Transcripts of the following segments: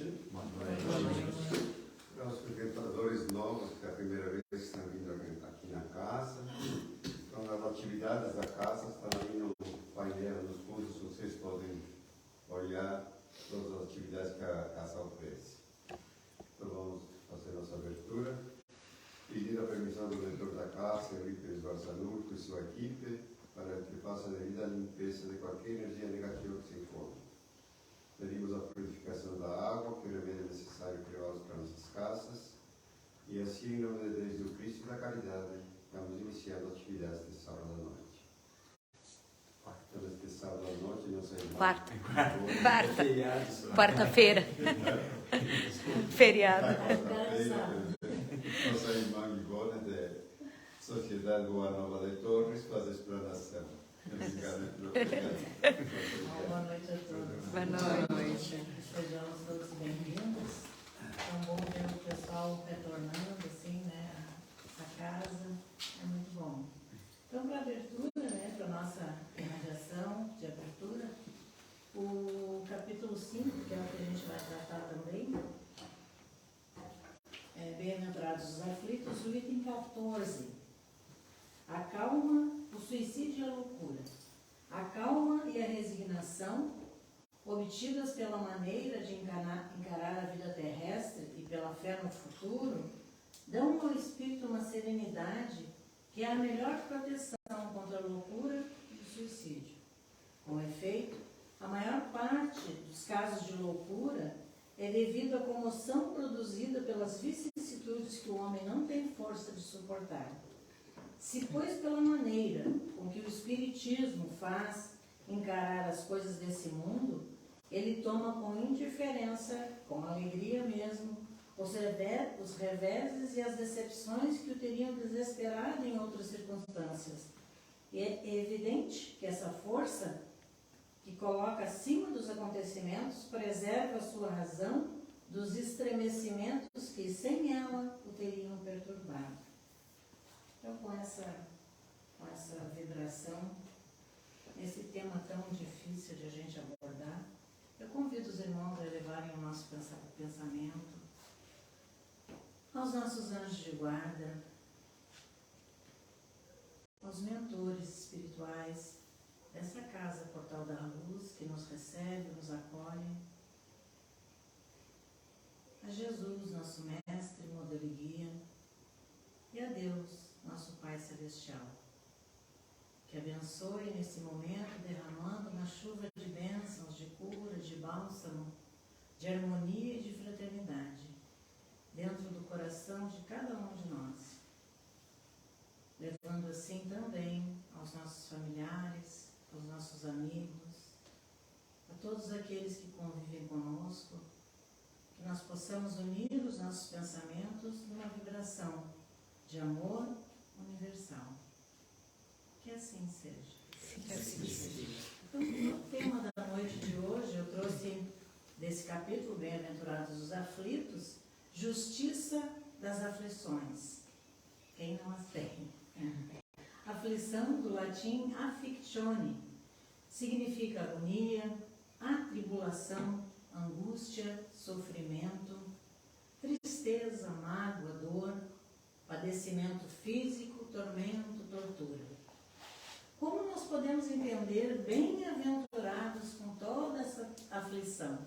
Boa noite. Para os frequentadores novos que é a primeira vez que estão vindo aqui na casa, então as atividades da casa estão aí no painel, nos cursos, vocês podem olhar todas as atividades que a casa oferece. Então vamos fazer nossa abertura. Pedir a permissão do diretor da casa, Eurípides Barzanurco e sua equipe, para que faça a devida limpeza de qualquer energia negativa que se encontre. Pedimos a purificação da água, que é o remédio necessário criá-los para nossas casas. E assim, em nome de Deus do Cristo e da caridade, estamos iniciando as atividades de sábado à noite. Então, este sábado à noite, não sei mais. Quarta-feira. Feriado. Nossa irmã Ivone, de Sociedade Boa Nova de Torres, faz a explanação. Boa noite a todos. Boa noite. Sejamos todos bem-vindos. É bom ver o pessoal retornando, assim, né, a casa. É muito bom. Então, para a abertura, né, para a nossa irradiação de abertura, o capítulo 5, que é o que a gente vai tratar também, Bem-aventurados os aflitos, o item 14. A calma, o suicídio e a loucura. A calma e a resignação, obtidas pela maneira de encarar a vida terrestre e pela fé no futuro, dão ao espírito uma serenidade que é a melhor proteção contra a loucura e o suicídio. Com efeito, a maior parte dos casos de loucura é devido à comoção produzida pelas vicissitudes que o homem não tem força de suportar. Se, pois, pela maneira com que o Espiritismo faz encarar as coisas desse mundo, ele toma com indiferença, com alegria mesmo, os reveses e as decepções que o teriam desesperado em outras circunstâncias. E é evidente que essa força, que coloca acima dos acontecimentos, preserva a sua razão dos estremecimentos que, sem ela, o teriam perturbado. Então, com essa vibração, esse tema tão difícil de a gente abordar, eu convido os irmãos a elevarem o nosso pensamento aos nossos anjos de guarda, aos mentores espirituais dessa casa, Portal da Luz, que nos recebe, nos acolhe, a Jesus, nosso mestre, modelo e guia, e a Deus, nosso Pai Celestial, que abençoe nesse momento, derramando uma chuva de bênçãos, de cura, de bálsamo, de harmonia e de fraternidade, dentro do coração de cada um de nós, levando assim também aos nossos familiares, aos nossos amigos, a todos aqueles que convivem conosco, que nós possamos unir os nossos pensamentos numa vibração de amor universal. Que assim seja. Que assim seja. Então, o tema da noite de hoje, eu trouxe desse capítulo, Bem-aventurados os aflitos, justiça das aflições. Quem não as tem? Aflição, do latim afflictione, significa agonia, atribulação, angústia, sofrimento, tristeza, mágoa, dor, padecimento físico, tormento, tortura. Como nós podemos entender bem-aventurados com toda essa aflição?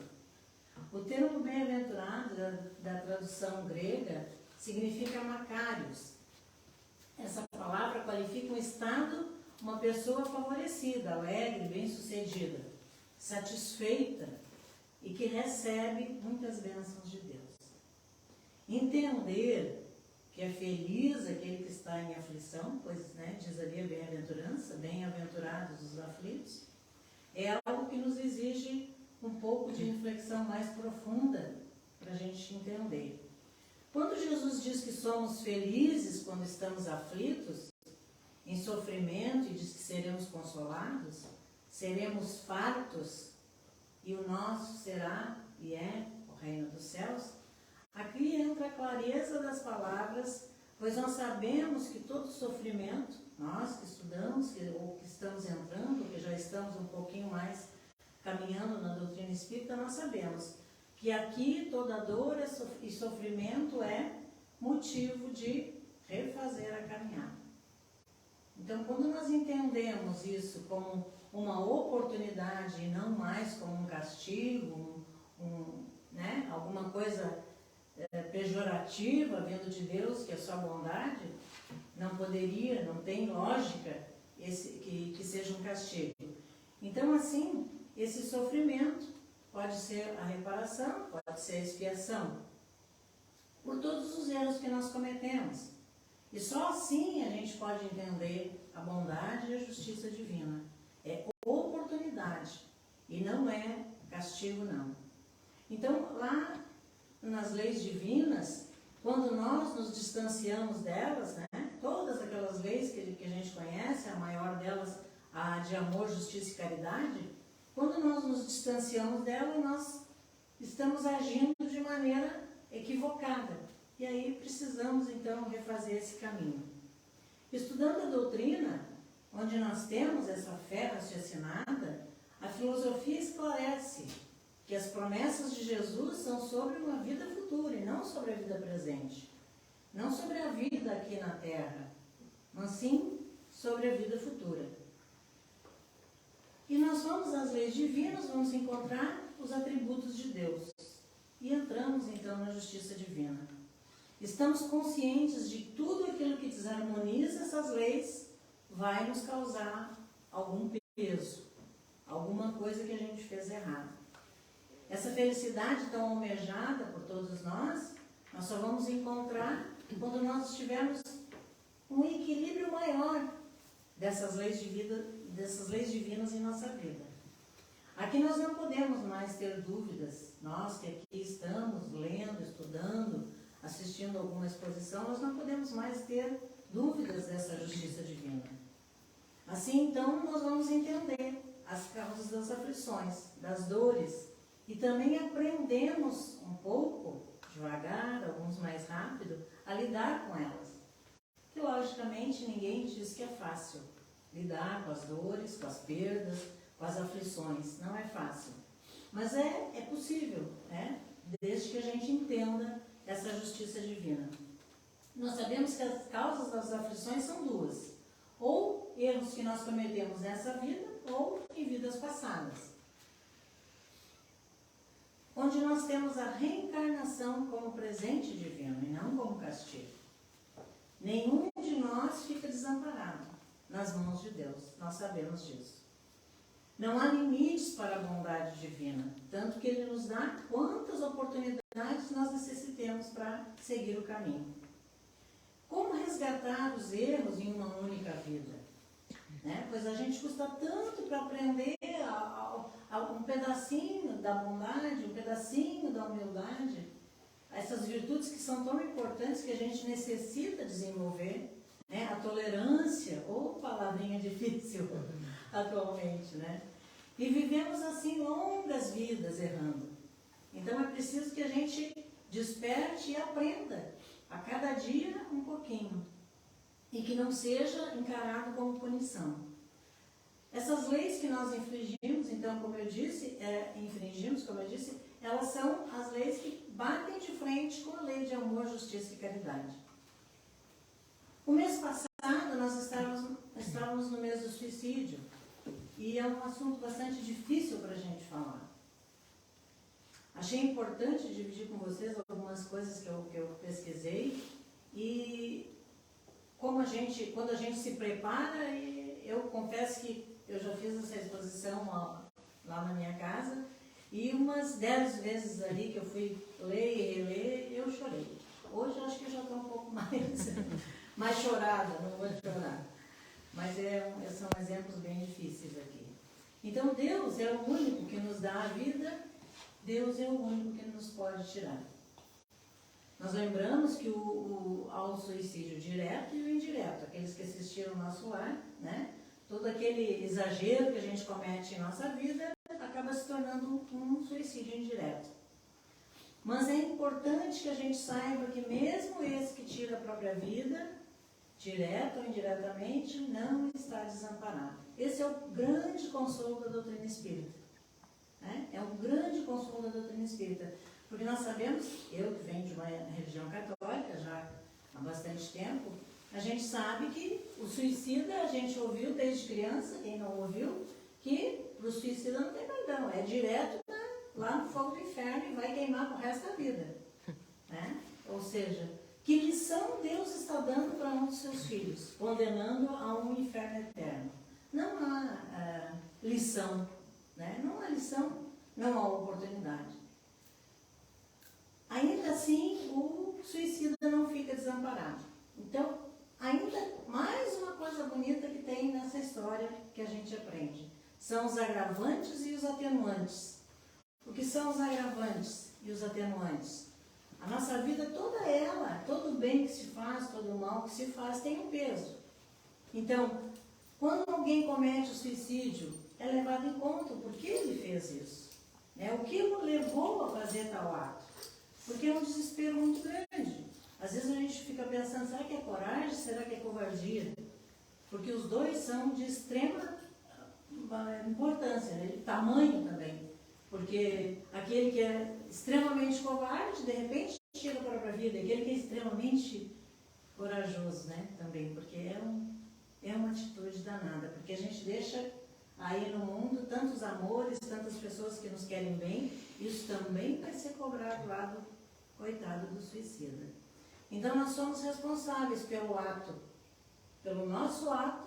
O termo bem-aventurado, da tradução grega, significa macários. Essa palavra qualifica um estado, uma pessoa favorecida, alegre, bem-sucedida, satisfeita e que recebe muitas bênçãos de Deus. Entender que é feliz aquele que está em aflição, pois, diz ali a bem-aventurança, bem-aventurados os aflitos, é algo que nos exige um pouco de reflexão mais profunda para a gente entender. Quando Jesus diz que somos felizes quando estamos aflitos, em sofrimento, e diz que seremos consolados, seremos fartos, e o nosso será e é o reino dos céus, aqui entra a clareza das palavras, pois nós sabemos que todo sofrimento, nós que estudamos, ou que estamos entrando, que já estamos um pouquinho mais caminhando na doutrina espírita, nós sabemos que aqui toda dor e sofrimento é motivo de refazer a caminhada. Então, quando nós entendemos isso como uma oportunidade e não mais como um castigo, né, alguma coisa pejorativa vindo de Deus, que é só bondade, não tem lógica que seja um castigo. Então, assim, esse sofrimento pode ser a reparação, pode ser a expiação por todos os erros que nós cometemos. E só assim a gente pode entender a bondade e a justiça divina. É oportunidade e não é castigo, não. Então, lá nas leis divinas, quando nós nos distanciamos delas, né, todas aquelas leis que a gente conhece, a maior delas, a de amor, justiça e caridade, quando nós nos distanciamos dela, nós estamos agindo de maneira equivocada. E aí precisamos, então, refazer esse caminho. Estudando a doutrina, onde nós temos essa fé raciocinada, a filosofia esclarece que as promessas de Jesus são sobre uma vida futura e não sobre a vida presente. Não sobre a vida aqui na Terra, mas sim sobre a vida futura. E nós vamos às leis divinas, vamos encontrar os atributos de Deus. E entramos então na justiça divina. Estamos conscientes de tudo aquilo que desarmoniza essas leis vai nos causar algum peso, alguma coisa que a gente fez errado. Essa felicidade tão almejada por todos nós só vamos encontrar quando nós tivermos um equilíbrio maior dessas leis divinas em nossa vida. Aqui nós não podemos mais ter dúvidas. Nós que aqui estamos lendo, estudando, assistindo alguma exposição, nós não podemos mais ter dúvidas dessa justiça divina. Assim, então, nós vamos entender as causas das aflições, das dores, e também aprendemos um pouco, devagar, alguns mais rápido, a lidar com elas. Que, logicamente, ninguém diz que é fácil lidar com as dores, com as perdas, com as aflições. Não é fácil. Mas é possível, né? Desde que a gente entenda essa justiça divina. Nós sabemos que as causas das aflições são duas. Ou erros que nós cometemos nessa vida, ou em vidas passadas. Onde nós temos a reencarnação como presente divino e não como castigo. Nenhum de nós fica desamparado nas mãos de Deus. Nós sabemos disso. Não há limites para a bondade divina, tanto que Ele nos dá quantas oportunidades nós necessitemos para seguir o caminho. Como resgatar os erros em uma única vida? Né? Pois a gente custa tanto para aprender um pedacinho da bondade, um pedacinho da humildade, essas virtudes que são tão importantes que a gente necessita desenvolver, né? A tolerância, ou palavrinha difícil atualmente, né? E vivemos assim longas vidas errando. Então é preciso que a gente desperte e aprenda a cada dia um pouquinho e que não seja encarado como punição. Essas leis que nós infringimos, então, como eu disse, elas são as leis que batem de frente com a lei de amor, justiça e caridade. O mês passado nós estávamos no mês do suicídio e é um assunto bastante difícil para a gente falar. Achei importante dividir com vocês algumas coisas que eu pesquisei e quando a gente se prepara, eu confesso que eu já fiz essa exposição lá na minha casa e umas 10 vezes ali que eu fui ler e reler, eu chorei. Hoje eu acho que eu já estou um pouco mais chorada, não vou chorar. Mas são exemplos bem difíceis aqui. Então Deus é o único que nos dá a vida, Deus é o único que nos pode tirar. Nós lembramos que há o suicídio direto e o indireto, aqueles que assistiram ao nosso lar, né? Todo aquele exagero que a gente comete em nossa vida acaba se tornando um suicídio indireto. Mas é importante que a gente saiba que mesmo esse que tira a própria vida, direto ou indiretamente, não está desamparado. Esse é o grande consolo da doutrina espírita. Né? É um grande consolo da doutrina espírita. Porque nós sabemos, eu que venho de uma religião católica já há bastante tempo, a gente sabe que o suicida, a gente ouviu desde criança, quem não ouviu, que para o suicida não tem perdão, é direto, né, lá no fogo do inferno e vai queimar pro resto da vida. Né? Ou seja, que lição Deus está dando para um dos seus filhos, condenando a um inferno eterno? Não há lição, né? Não há lição, não há oportunidade. Ainda assim, o suicida não fica desamparado. Então, ainda mais uma coisa bonita que tem nessa história que a gente aprende. São os agravantes e os atenuantes. O que são os agravantes e os atenuantes? A nossa vida toda ela, todo o bem que se faz, todo o mal que se faz, tem um peso. Então, quando alguém comete o suicídio, é levado em conta por que ele fez isso. Né? O que o levou a fazer tal ato. Porque é um desespero muito grande. Às vezes a gente fica pensando, será que é coragem, será que é covardia? Porque os dois são de extrema importância, né? De tamanho também. Porque aquele que é extremamente covarde, de repente, tira a própria vida. Aquele que é extremamente corajoso, né? Também, porque é uma atitude danada. Porque a gente deixa aí no mundo tantos amores, tantas pessoas que nos querem bem. Isso também vai ser cobrado lá do coitado do suicida. Então, nós somos responsáveis pelo ato, pelo nosso ato,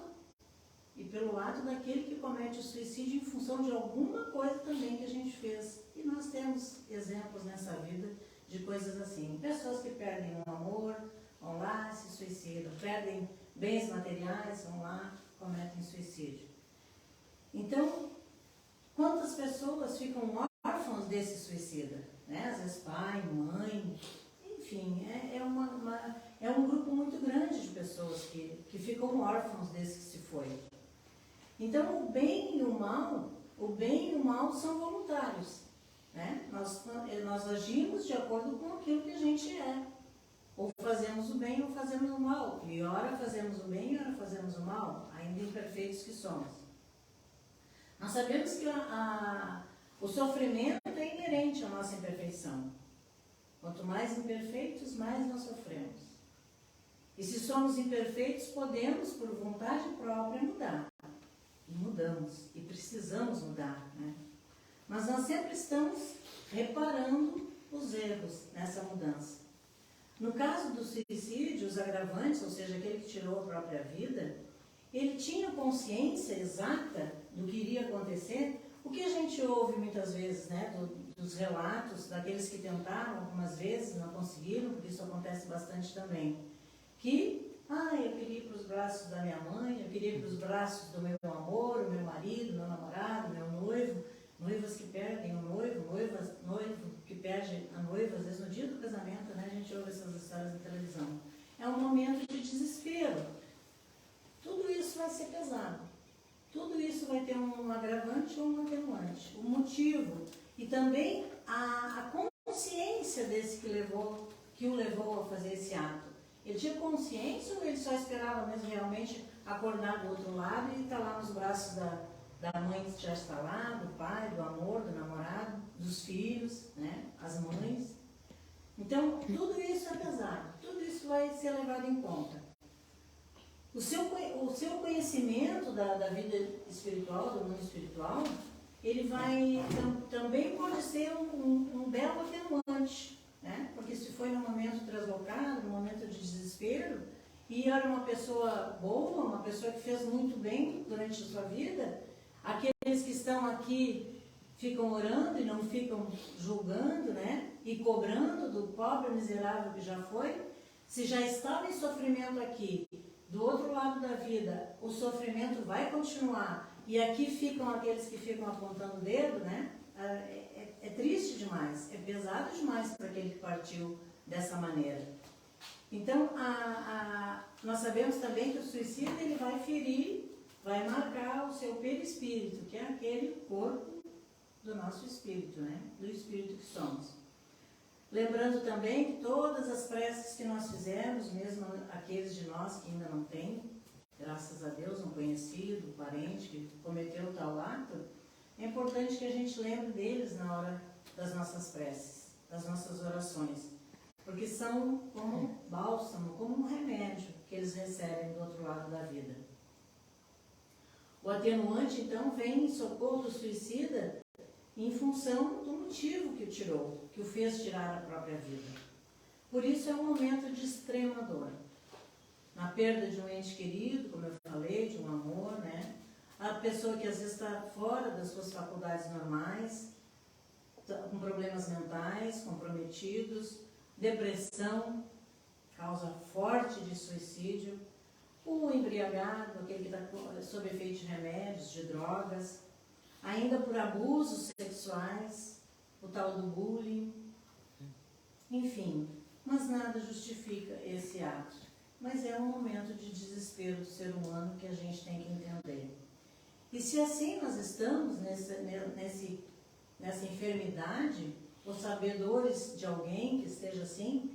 e pelo ato daquele que comete o suicídio em função de alguma coisa também que a gente fez. E nós temos exemplos nessa vida de coisas assim. Pessoas que perdem o amor, vão lá, se suicidam. Perdem bens materiais, vão lá, cometem suicídio. Então, quantas pessoas ficam órfãos desse suicida? Né? Às vezes pai, mãe, enfim, é um grupo muito grande de pessoas que ficam órfãos desse que se foi. Então, o bem e o mal são voluntários. Né? Nós agimos de acordo com aquilo que a gente é. Ou fazemos o bem ou fazemos o mal. E ora fazemos o bem e ora fazemos o mal, ainda imperfeitos que somos. Nós sabemos que o sofrimento é inerente à nossa imperfeição. Quanto mais imperfeitos, mais nós sofremos. E se somos imperfeitos, podemos, por vontade própria, mudar. E mudamos, e precisamos mudar, né? Mas nós sempre estamos reparando os erros nessa mudança. No caso do suicídio, os agravantes, ou seja, aquele que tirou a própria vida, ele tinha consciência exata do que iria acontecer. O que a gente ouve muitas vezes, né, dos relatos daqueles que tentaram algumas vezes, não conseguiram, porque isso acontece bastante também, que eu queria ir para os braços da minha mãe, eu queria ir para os braços do meu amor, o meu marido, meu namorado, meu noivo, noivas que perdem o noivo, noivo que perde a noiva, às vezes no dia do casamento, né, a gente ouve essas histórias na televisão. É um momento de desespero. Tudo isso vai ser pesado. Tudo isso vai ter um agravante ou um atenuante. O motivo e também a consciência desse que o levou a fazer esse ato. Ele tinha consciência ou ele só esperava mesmo realmente acordar do outro lado e estar lá nos braços da mãe que já está lá, do pai, do amor, do namorado, dos filhos, né? As mães. Então, tudo isso é pesado, tudo isso vai ser levado em conta. O seu conhecimento da vida espiritual, do mundo espiritual, ele vai, também pode ser um belo atenuante. Né? Porque se foi num momento translocado, num momento de desespero, e era uma pessoa boa, uma pessoa que fez muito bem durante a sua vida, aqueles que estão aqui ficam orando e não ficam julgando, né? E cobrando do pobre miserável que já foi. Se já estava em sofrimento aqui, do outro lado da vida, o sofrimento vai continuar, e aqui ficam aqueles que ficam apontando o dedo, né? É triste demais, é pesado demais para aquele que partiu dessa maneira. Então, nós sabemos também que o suicídio ele vai ferir, vai marcar o seu perispírito, que é aquele corpo do nosso espírito, né? Do espírito que somos. Lembrando também que todas as preces que nós fizemos, mesmo aqueles de nós que ainda não têm, graças a Deus, um conhecido, um parente que cometeu tal ato, é importante que a gente lembre deles na hora das nossas preces. das nossas orações, porque são como bálsamo, como um remédio que eles recebem do outro lado da vida. O atenuante, então, vem em socorro do suicida em função do motivo que o tirou, que o fez tirar a própria vida. Por isso é um momento de extrema dor. Na perda de um ente querido, como eu falei, de um amor, né? A pessoa que às vezes está fora das suas faculdades normais, com problemas mentais, comprometidos, depressão, causa forte de suicídio, o embriagado, aquele que está sob efeito de remédios, de drogas, ainda por abusos sexuais, o tal do bullying, enfim, mas nada justifica esse ato. Mas é um momento de desespero do ser humano que a gente tem que entender. E se assim nós estamos nessa enfermidade, ou sabedores de alguém que esteja assim,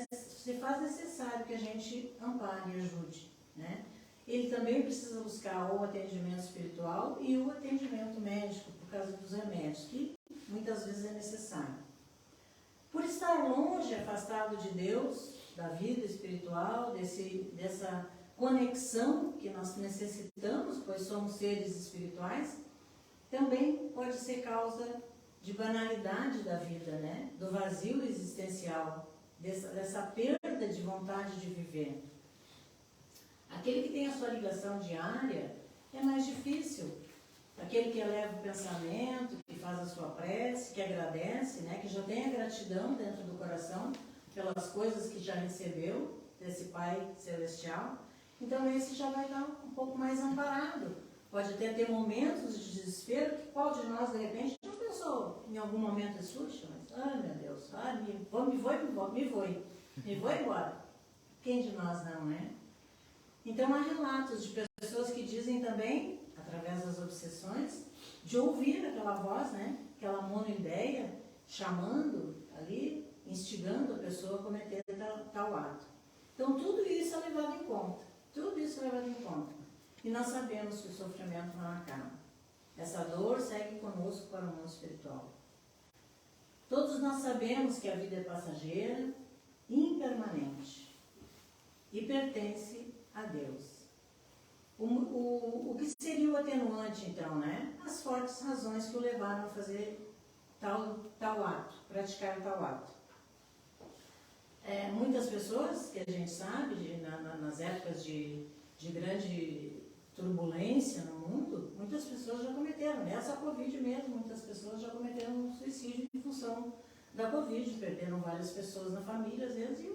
se faz necessário que a gente ampare e ajude, né? Ele também precisa buscar o atendimento espiritual e o atendimento médico, por causa dos remédios, que muitas vezes é necessário. Por estar longe, afastado de Deus, da vida espiritual, dessa conexão que nós necessitamos, pois somos seres espirituais, também pode ser causa de banalidade da vida, né? Do vazio existencial, dessa perda de vontade de viver. Aquele que tem a sua ligação diária é mais difícil. Aquele que eleva o pensamento, que faz a sua prece, que agradece, né? Que já tem a gratidão dentro do coração pelas coisas que já recebeu desse Pai Celestial. Então esse já vai estar um pouco mais amparado. Pode até ter momentos de desespero, que qual de nós, de repente, não pensou em algum momento de susto, mas, ai meu Deus, me vou embora. Quem de nós não, né? Então há relatos de pessoas que dizem também, através das obsessões, de ouvir aquela voz, né? Aquela monoideia, chamando ali, instigando a pessoa a cometer tal ato. Então tudo isso é levado em conta. Tudo isso é levado em conta. E nós sabemos que o sofrimento não acaba. Essa dor segue conosco para o mundo espiritual. Todos nós sabemos que a vida é passageira, impermanente e pertence a Deus. O que seria o atenuante, então, né? As fortes razões que o levaram a fazer tal ato, praticar tal ato. Muitas pessoas, que a gente sabe, nas épocas de grande turbulência no mundo, muitas pessoas já cometeram, nessa Covid mesmo, muitas pessoas já cometeram suicídio em função da Covid, perderam várias pessoas na família, às vezes, e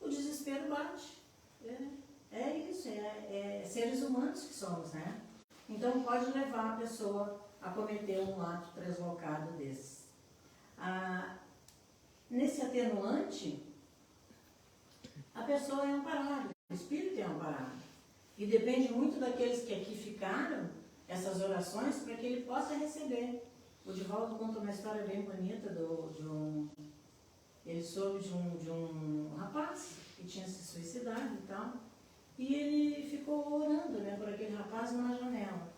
o desespero bate. É isso, é seres humanos que somos, né? Então pode levar a pessoa a cometer um ato translocado desses. Nesse atenuante, a pessoa é amparada, o espírito é amparado. E depende muito daqueles que aqui ficaram, essas orações, para que ele possa receber. O Divaldo conta uma história bem bonita ele soube de um rapaz que tinha se suicidado e tal, e ele ficou orando, né, por aquele rapaz numa janela.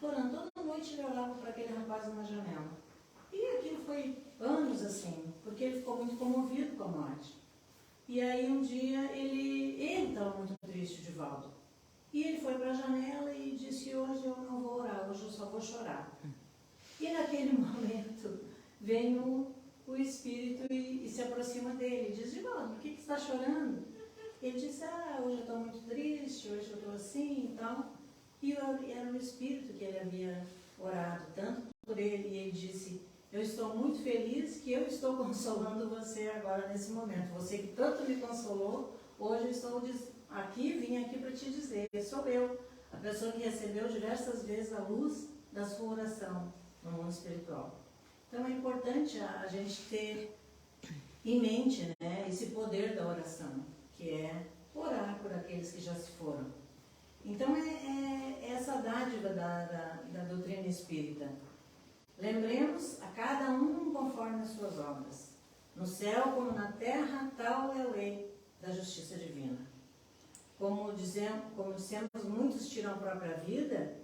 Orando, toda noite ele orava por aquele rapaz numa janela. E aquilo foi anos assim, porque ele ficou muito comovido com a morte. E aí um dia ele estava muito triste, o Divaldo. E ele foi para a janela e disse, hoje eu não vou orar, hoje eu só vou chorar. E naquele momento vem o espírito e se aproxima dele e diz, Divaldo, por que você está chorando? Ele disse, hoje eu estou muito triste, hoje eu estou assim e tal. E era o espírito que ele havia orado tanto por ele, e ele disse, eu estou muito feliz que eu estou consolando você agora nesse momento. Você que tanto me consolou, hoje eu estou vim aqui para te dizer, sou eu, a pessoa que recebeu diversas vezes a luz da sua oração no mundo espiritual. Então é importante a gente ter em mente, né, esse poder da oração, que é orar por aqueles que já se foram. Então é essa dádiva da doutrina espírita. Lembremos a cada um conforme as suas obras. No céu como na terra, tal é a lei da justiça divina. Como dissemos, muitos tiram a própria vida,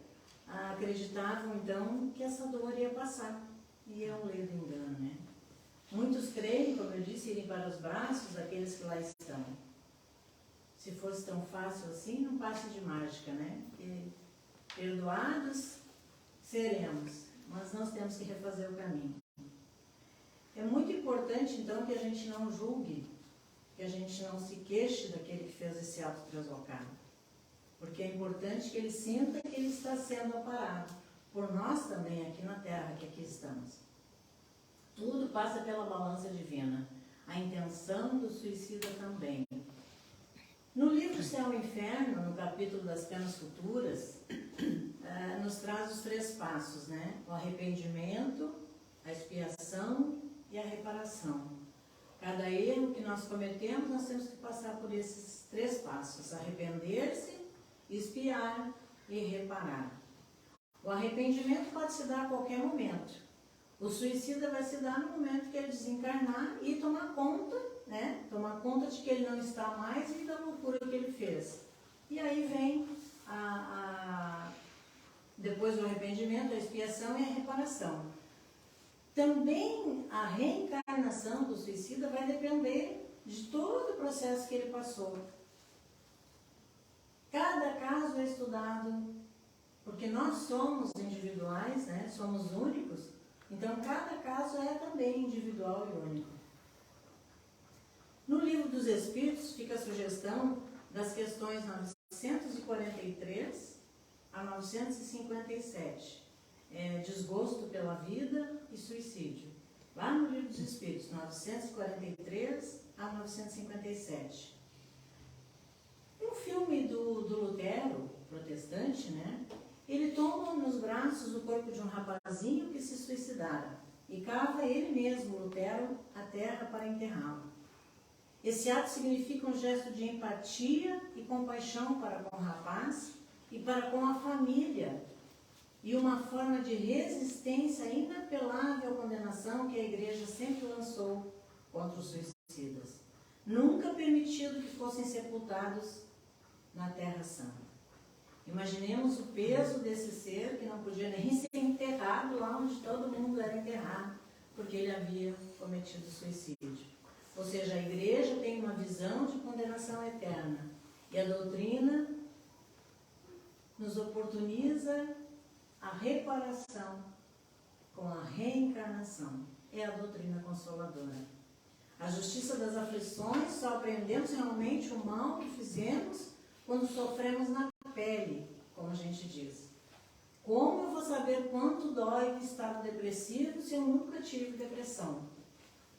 acreditavam então que essa dor ia passar. E é um ledo engano, né? Muitos creem, como eu disse, irem para os braços daqueles que lá estão. Se fosse tão fácil assim, não passe de mágica, né? Porque perdoados seremos, mas nós temos que refazer o caminho. É muito importante, então, que a gente não julgue, que a gente não se queixe daquele que fez esse ato translocado. Porque é importante que ele sinta que ele está sendo amparado por nós também aqui na Terra, que aqui estamos. Tudo passa pela balança divina. A intenção do suicida também. No livro Céu e Inferno, no capítulo das penas futuras, nos traz os 3 passos, né? O arrependimento, a expiação e a reparação. Cada erro que nós cometemos, nós temos que passar por esses 3 passos: arrepender-se, expiar e reparar. O arrependimento pode se dar a qualquer momento. O suicida vai se dar no momento que ele desencarnar e tomar conta, né? Tomar conta de que ele não está mais e da loucura que ele fez. E aí vem depois do arrependimento, a expiação e a reparação. Também a reencarnação do suicida vai depender de todo o processo que ele passou. Cada caso é estudado, porque nós somos individuais, né? Somos únicos, então cada caso é também individual e único. No Livro dos Espíritos fica a sugestão das questões 943 a 957, desgosto pela vida e suicídio. Lá no Livro dos Espíritos, 943 a 957. Um filme do Lutero, protestante, né? Ele toma nos braços o corpo de um rapazinho que se suicidara e cava ele mesmo, Lutero, a terra para enterrá-lo. Esse ato significa um gesto de empatia e compaixão para com o rapaz e para com a família, e uma forma de resistência inapelável à condenação que a Igreja sempre lançou contra os suicidas. Nunca permitido que fossem sepultados na Terra Santa. Imaginemos o peso desse ser que não podia nem ser enterrado lá onde todo mundo era enterrado, porque ele havia cometido suicídio. Ou seja, a Igreja tem uma visão de condenação eterna, e a doutrina nos oportuniza a reparação com a reencarnação. É a doutrina consoladora. A justiça das aflições, só aprendemos realmente o mal que fizemos quando sofremos na pele, como a gente diz. Como eu vou saber quanto dói um estado depressivo se eu nunca tive depressão?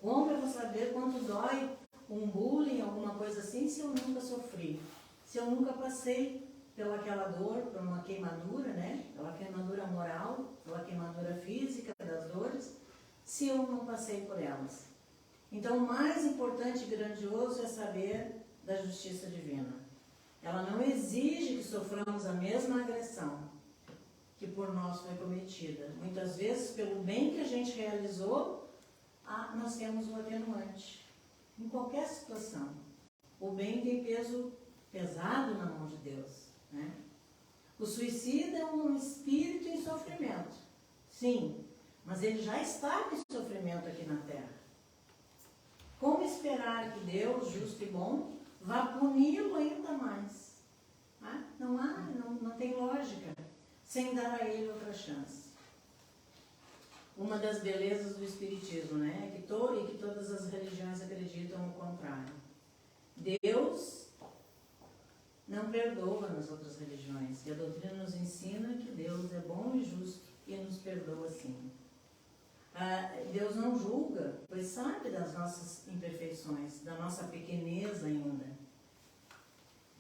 Como eu vou saber quanto dói um bullying, alguma coisa assim, se eu nunca sofri? Se eu nunca passei pelaquela dor, por uma queimadura, né? Pela queimadura moral, pela queimadura física das dores, se eu não passei por elas. Então, o mais importante e grandioso é saber da justiça divina. Ela não exige que soframos a mesma agressão que por nós foi cometida. Muitas vezes, pelo bem que a gente realizou, nós temos um atenuante. Em qualquer situação, o bem tem peso pesado na mão de Deus, né? O suicida é um espírito em sofrimento, sim, mas ele já está em sofrimento aqui na Terra. Como esperar que Deus, justo e bom, vá puni-lo ainda mais? Não tem lógica, sem dar a ele outra chance. Uma das belezas do Espiritismo, né? E que todas as religiões acreditam o contrário. Deus não perdoa nas outras religiões. E a doutrina nos ensina que Deus é bom e justo e nos perdoa sim. Deus não julga, pois sabe das nossas imperfeições, da nossa pequenez ainda.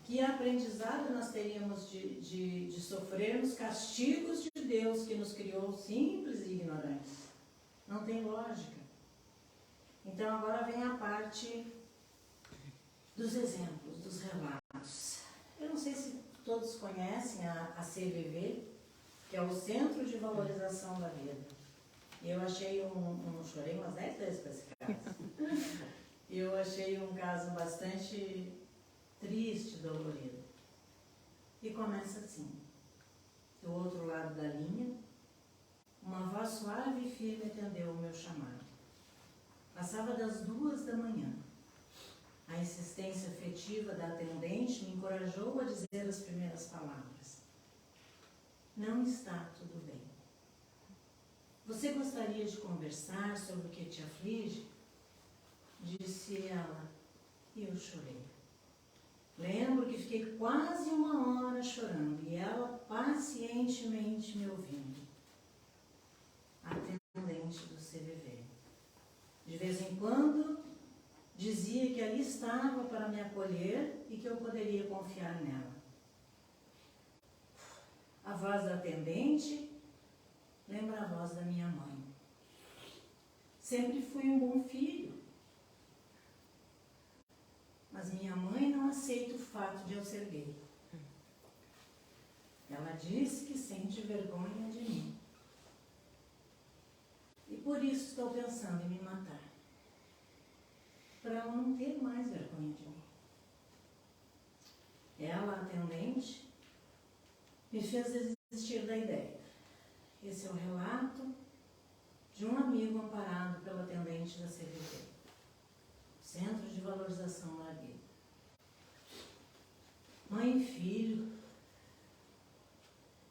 Que aprendizado nós teríamos de sofrermos castigos de Deus que nos criou simples e ignorantes? Não tem lógica. Então agora vem a parte dos exemplos, dos relatos. Eu não sei se todos conhecem a CVV, que é o Centro de Valorização da Vida. E eu achei chorei umas 10 vezes para esse caso. E eu achei um caso bastante triste, dolorido. E começa assim: do outro lado da linha, uma voz suave e firme atendeu o meu chamado. Passava das 2 da manhã. A insistência afetiva da atendente me encorajou a dizer as primeiras palavras. Não está tudo bem. Você gostaria de conversar sobre o que te aflige? Disse ela, e eu chorei. Lembro que fiquei quase 1 hora chorando e ela pacientemente me ouvindo. Atendente do CVV. De vez em quando, dizia que ali estava para me acolher e que eu poderia confiar nela. A voz da atendente lembra a voz da minha mãe. Sempre fui um bom filho. Mas minha mãe não aceita o fato de eu ser gay. Ela diz que sente vergonha de mim. E por isso estou pensando em me matar. Para eu não ter mais vergonha de mim. Ela, atendente, me fez desistir da ideia. Esse é o relato de um amigo amparado pelo atendente da CVV. Centro de Valorização da Vida. Mãe e filho,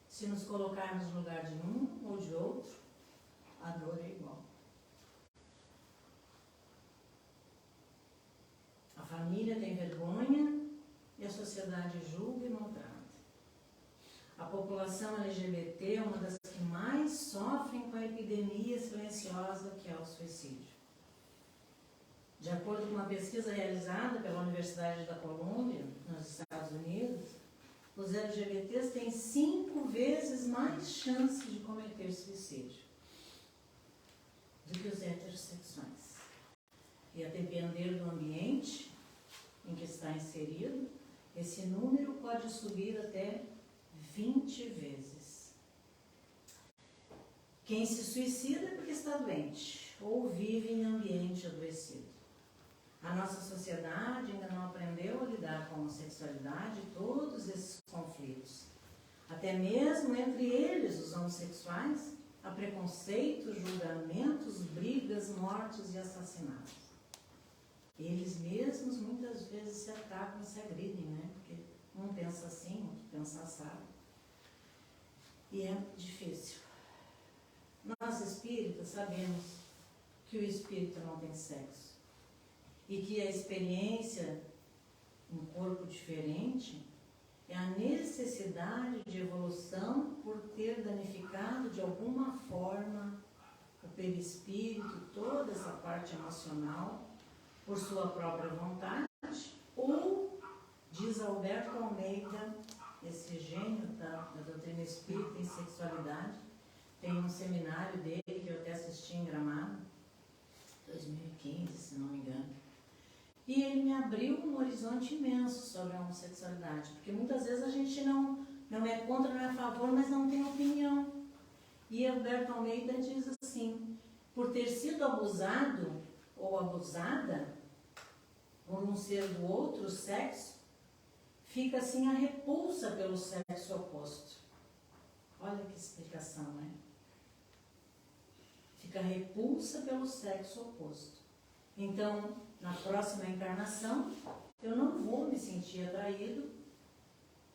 se nos colocarmos no lugar de um ou de outro, a dor é igual. A família tem vergonha e a sociedade julga e maltrata. A população LGBT é uma das que mais sofrem com a epidemia silenciosa que é o suicídio. De acordo com uma pesquisa realizada pela Universidade da Colômbia, nos Estados Unidos, os LGBTs têm 5 vezes mais chance de cometer suicídio do que os heterossexuais. E a depender do ambiente em que está inserido, esse número pode subir até 20 vezes. Quem se suicida é porque está doente ou vive em ambiente adoecido. A nossa sociedade ainda não aprendeu a lidar com a homossexualidade e todos esses conflitos. Até mesmo entre eles, os homossexuais, há preconceitos, julgamentos, brigas, mortes e assassinatos. Eles mesmos muitas vezes se atacam e se agridem, né? Porque um pensa assim, outro pensa assado. E é difícil. Nós espíritas sabemos que o espírito não tem sexo. E que a experiência em corpo diferente é a necessidade de evolução por ter danificado de alguma forma o perispírito, toda essa parte emocional, por sua própria vontade, ou, diz Alberto Almeida, esse gênio da doutrina espírita em sexualidade, tem um seminário dele que eu até assisti em Gramado, 2015, se não me engano. E ele me abriu um horizonte imenso sobre a homossexualidade, porque muitas vezes a gente não é contra, não é a favor, mas não tem opinião. E Alberto Almeida diz assim, por ter sido abusado ou abusada por um ser do outro sexo, fica assim a repulsa pelo sexo oposto. Olha que explicação, né? Fica a repulsa pelo sexo oposto. Então, na próxima encarnação, eu não vou me sentir atraído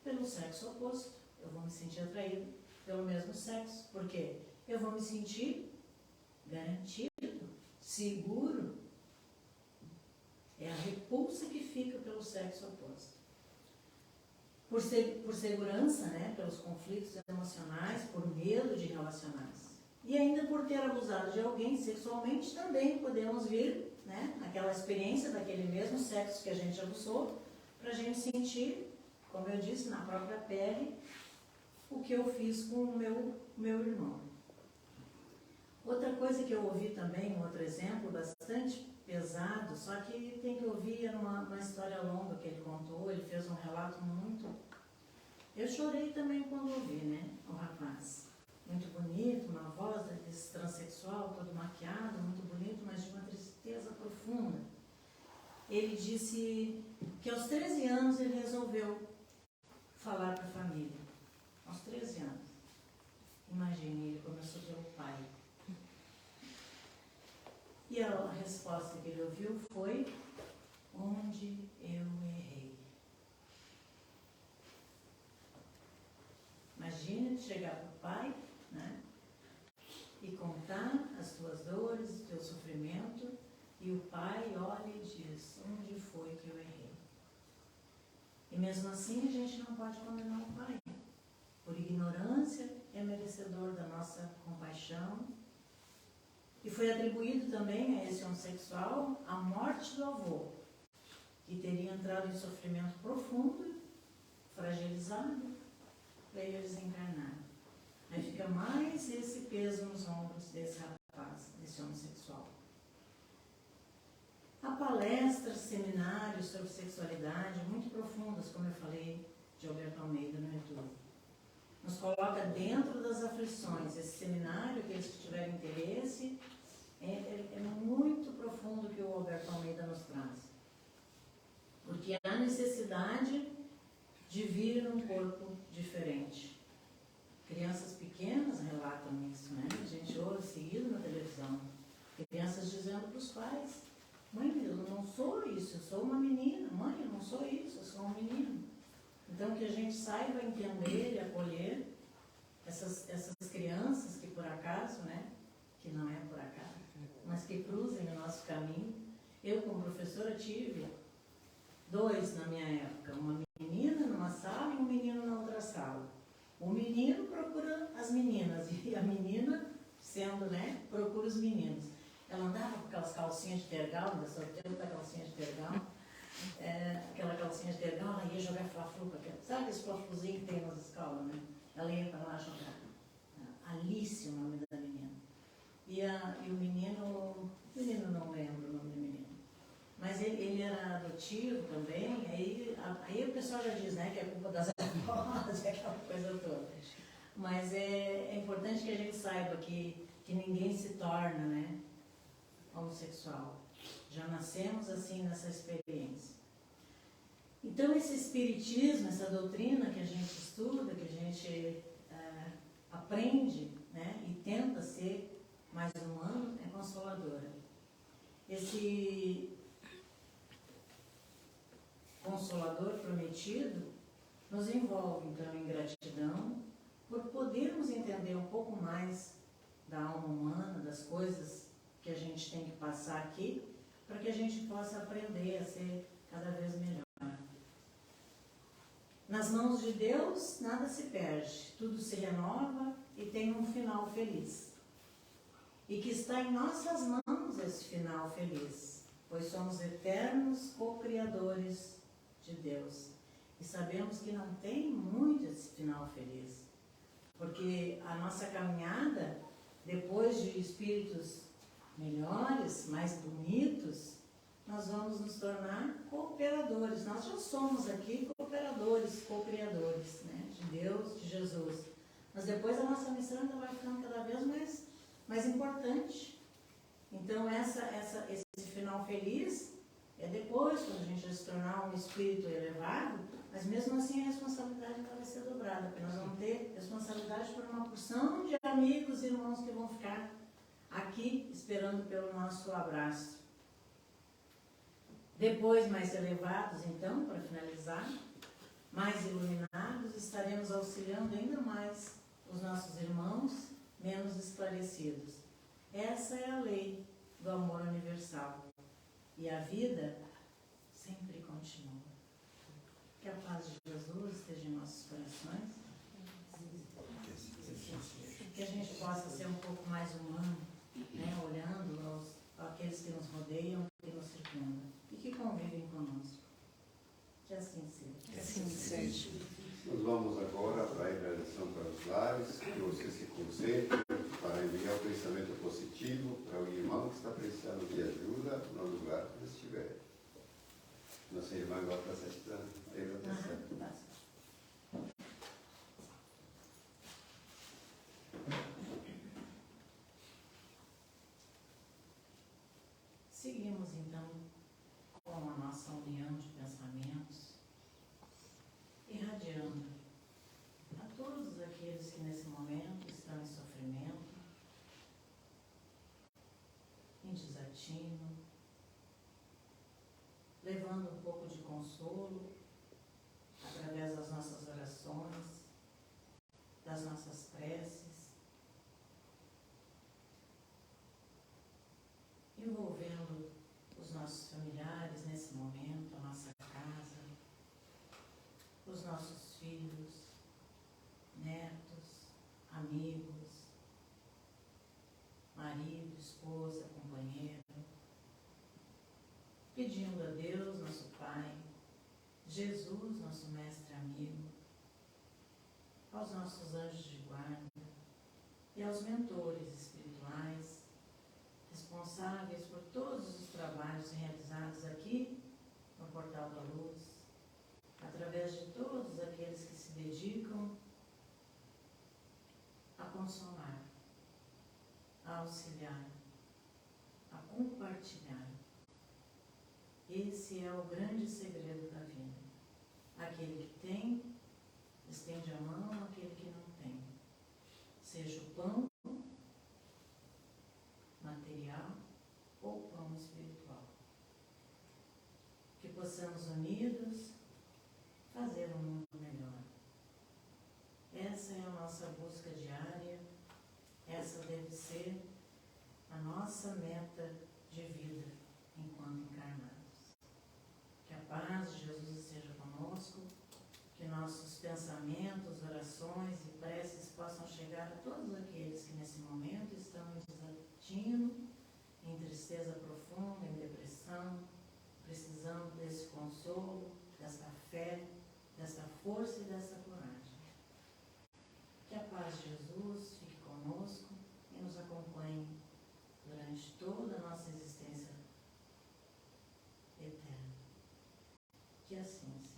pelo sexo oposto. Eu vou me sentir atraído pelo mesmo sexo. Por quê? Eu vou me sentir garantido, seguro. É a repulsa que fica pelo sexo oposto. Por segurança, né, pelos conflitos emocionais, por medo de relacionar-se. E ainda por ter abusado de alguém sexualmente, também podemos vir, né, aquela experiência daquele mesmo sexo que a gente abusou, para a gente sentir, como eu disse, na própria pele, o que eu fiz com o meu irmão. Outra coisa que eu ouvi também, um outro exemplo bastante pesado, só que tem que ouvir uma história longa que ele contou, ele fez um relato muito... Eu chorei também quando ouvi, né, o rapaz. Muito bonito, uma voz desse transexual, todo maquiado, muito bonito, mas de uma tristeza profunda. Ele disse que aos 13 anos ele resolveu falar para a família. Aos 13 anos. Imagine, ele começou pelo pai. E a resposta que ele ouviu foi: onde eu errei. Imagina chegar para o pai, né, e contar as tuas dores, o teu sofrimento, e o pai olha e diz: onde foi que eu errei? E mesmo assim a gente não pode condenar o pai. Por ignorância é merecedor da nossa compaixão. E foi atribuído também a esse homossexual a morte do avô, que teria entrado em sofrimento profundo, fragilizado, para ele desencarnar. Aí fica mais esse peso nos ombros desse rapaz, desse homossexual. Há palestras, seminários sobre sexualidade muito profundas, como eu falei, de Alberto Almeida no YouTube. Nos coloca dentro das aflições. Esse seminário, aqueles que tiverem interesse, é muito profundo que o Alberto Almeida nos traz. Porque há necessidade de vir num corpo diferente. Crianças pequenas relatam isso, né? A gente ouve seguido na televisão. Crianças dizendo para os pais: mãe, eu não sou isso, eu sou uma menina. Mãe, eu não sou isso, eu sou um menino. Então, que a gente saiba entender e acolher essas crianças que por acaso, né? Que não é por acaso, mas que cruzem o nosso caminho. Eu, como professora, tive 2 na minha época. Uma menina numa sala e um menino na outra sala. O menino procura as meninas e a menina, sendo, né, procura os meninos. Ela andava com aquelas calcinhas de tergal, ainda só tempo da calcinha de tergal. Aquela calcinha de tergal, ela ia jogar fla-flu, sabe esse fla-fluzinho que tem nas escolas, né? Ela ia para lá jogar. Alice, o nome da menina. E o menino não lembro o nome do menino. Mas ele era adotivo também, aí o pessoal já diz, né, que é culpa das avós, aquela coisa toda. Mas é importante que a gente saiba que ninguém se torna, né, homossexual. Já nascemos assim nessa experiência. Então esse espiritismo, essa doutrina que a gente estuda, que a gente aprende, né, e tenta ser mais humano, é consoladora. Esse Consolador prometido nos envolve então em gratidão por podermos entender um pouco mais da alma humana, das coisas que a gente tem que passar aqui, para que a gente possa aprender a ser cada vez melhor. Nas mãos de Deus nada se perde, tudo se renova e tem um final feliz. E que está em nossas mãos esse final feliz, pois somos eternos co-criadores de Deus. E sabemos que não tem muito esse final feliz, porque a nossa caminhada, depois de espíritos melhores, mais bonitos, nós vamos nos tornar cooperadores. Nós já somos aqui cooperadores, co-criadores, né, de Deus, de Jesus. Mas depois a nossa missão ainda vai ficando cada vez mais importante. Então esse final feliz é depois, quando a gente se tornar um espírito elevado, mas mesmo assim a responsabilidade vai ser dobrada, porque nós vamos ter responsabilidade por uma porção de amigos e irmãos que vão ficar aqui esperando pelo nosso abraço. Depois, mais elevados, então, para finalizar, mais iluminados, estaremos auxiliando ainda mais os nossos irmãos menos esclarecidos. Essa é a lei do amor universal. E a vida sempre continua. Que a paz de Jesus esteja em nossos corações. Que a gente possa ser um pouco mais humano, né, olhando aqueles que nos rodeiam e nos circundam e que convivem conosco. Que assim seja. Que assim seja. Nós vamos agora para a hidratação para os lares, que você se concentre para enviar o pensamento positivo para o irmão que está precisando de ajuda no lugar que estiver. Nossa irmã vai para esta hidratação. Seguimos então com a nossa união de pensamentos, irradiando a todos aqueles que nesse momento estão em sofrimento, em desafio. latino, levando um pouco de consolo através das nossas orações, das nossas preces, envolvendo os nossos familiares nesse momento, a nossa casa, os nossos filhos, netos, amigos, marido, esposa, companheiro, pedindo a Deus, nosso Pai, Jesus, nosso mestre amigo, aos nossos anjos de guarda e aos mentores espirituais responsáveis por todos os trabalhos realizados aqui no Portal da Luz, através de todos aqueles que se dedicam a consolar, a auxiliar, a compartilhar. Esse é o grande segredo da vida. Aquele que tem, estende a mão àquele que não tem. Seja o pão material ou pão espiritual. Que possamos unidos fazer um mundo melhor. Essa é a nossa busca diária, essa deve ser a nossa meta de vida enquanto encarnados. Que a paz de Jesus esteja conosco, que nossos pensamentos, orações e preces possam chegar a todos aqueles que nesse momento estão em desatino, em tristeza profunda, em depressão, precisando desse consolo, dessa fé, dessa força e dessa coragem. Que a paz de Jesus fique conosco e nos acompanhe durante toda a nossa existência eterna. Que assim seja.